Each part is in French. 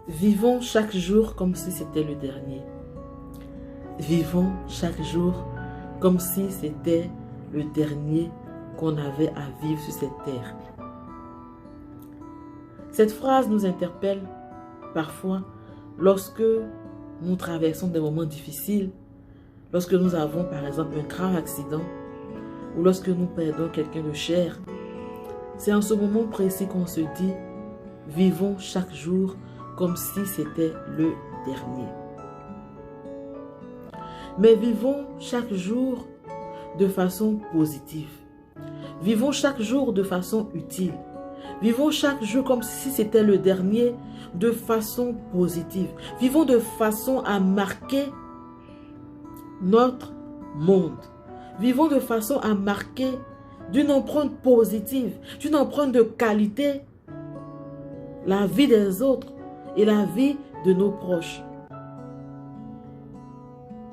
Vivons chaque jour comme si c'était le dernier. Vivons chaque jour comme si c'était le dernier qu'on avait à vivre sur cette terre. Cette phrase nous interpelle parfois lorsque nous traversons des moments difficiles, lorsque nous avons par exemple un grave accident ou lorsque nous perdons quelqu'un de cher. C'est en ce moment précis qu'on se dit « Vivons chaque jour comme si c'était le dernier ». Mais vivons chaque jour de façon positive. Vivons chaque jour de façon utile. Vivons chaque jour comme si c'était le dernier de façon positive. Vivons de façon à marquer notre monde. Vivons de façon à marquer d'une empreinte positive, d'une empreinte de qualité, la vie des autres et la vie de nos proches.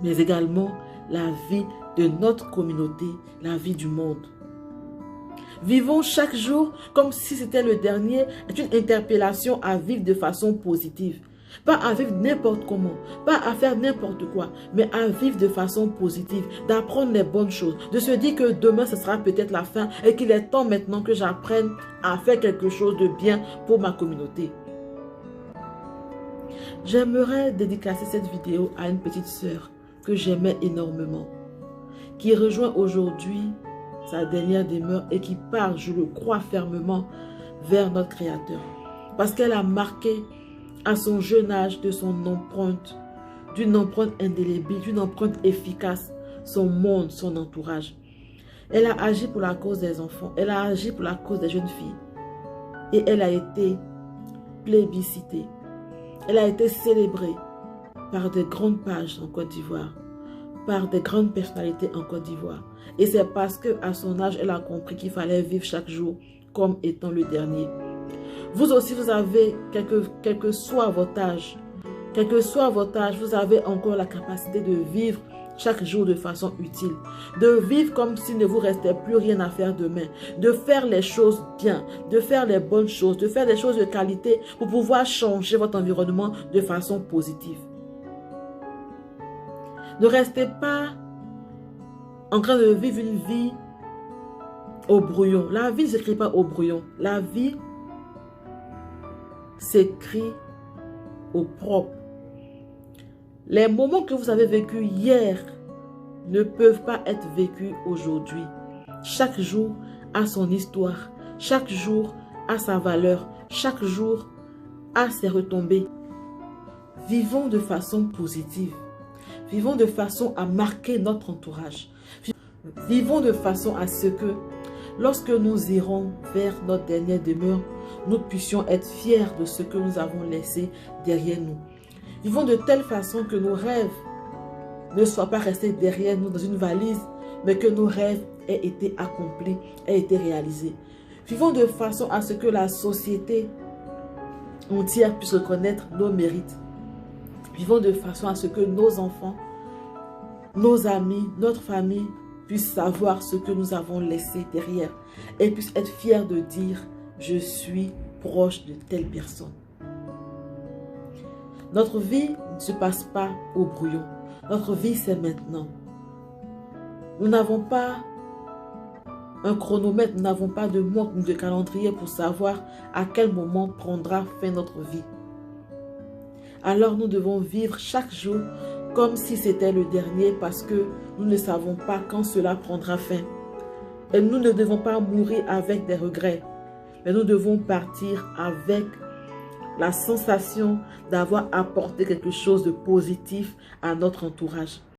Mais également la vie de notre communauté, la vie du monde. Vivons chaque jour comme si c'était le dernier est une interpellation à vivre de façon positive. Pas à vivre n'importe comment, pas à faire n'importe quoi, mais à vivre de façon positive, d'apprendre les bonnes choses, de se dire que demain ce sera peut-être la fin et qu'il est temps maintenant que j'apprenne à faire quelque chose de bien pour ma communauté. J'aimerais dédicacer cette vidéo à une petite sœur que j'aimais énormément, qui rejoint aujourd'hui sa dernière demeure et qui part, je le crois fermement, vers notre Créateur. Parce qu'elle a marqué à son jeune âge de son empreinte, d'une empreinte indélébile, d'une empreinte efficace, son monde, son entourage. Elle a agi pour la cause des enfants, elle a agi pour la cause des jeunes filles. Et elle a été plébiscitée. Elle a été célébrée par de grandes pages en Côte d'Ivoire, par des grandes personnalités en Côte d'Ivoire. Et c'est parce qu'à son âge, elle a compris qu'il fallait vivre chaque jour comme étant le dernier. Vous aussi, vous avez, quel que soit votre âge, vous avez encore la capacité de vivre chaque jour de façon utile. De vivre comme s'il ne vous restait plus rien à faire demain. De faire les choses bien, de faire les bonnes choses, de faire des choses de qualité pour pouvoir changer votre environnement de façon positive. Ne restez pas en train de vivre une vie au brouillon. La vie ne s'écrit pas au brouillon. La vie s'écrit au propre. Les moments que vous avez vécus hier ne peuvent pas être vécus aujourd'hui. Chaque jour a son histoire. Chaque jour a sa valeur. Chaque jour a ses retombées. Vivons de façon positive. Vivons de façon à marquer notre entourage. Vivons de façon à ce que, lorsque nous irons vers notre dernière demeure, nous puissions être fiers de ce que nous avons laissé derrière nous. Vivons de telle façon que nos rêves ne soient pas restés derrière nous dans une valise, mais que nos rêves aient été accomplis, aient été réalisés. Vivons de façon à ce que la société entière puisse reconnaître nos mérites. Vivons de façon à ce que nos enfants, nos amis, notre famille puissent savoir ce que nous avons laissé derrière et puissent être fiers de dire « Je suis proche de telle personne ». Notre vie ne se passe pas au brouillon. Notre vie, c'est maintenant. Nous n'avons pas un chronomètre, nous n'avons pas de montre ni de calendrier pour savoir à quel moment prendra fin notre vie. Alors nous devons vivre chaque jour comme si c'était le dernier parce que nous ne savons pas quand cela prendra fin. Et nous ne devons pas mourir avec des regrets, mais nous devons partir avec la sensation d'avoir apporté quelque chose de positif à notre entourage.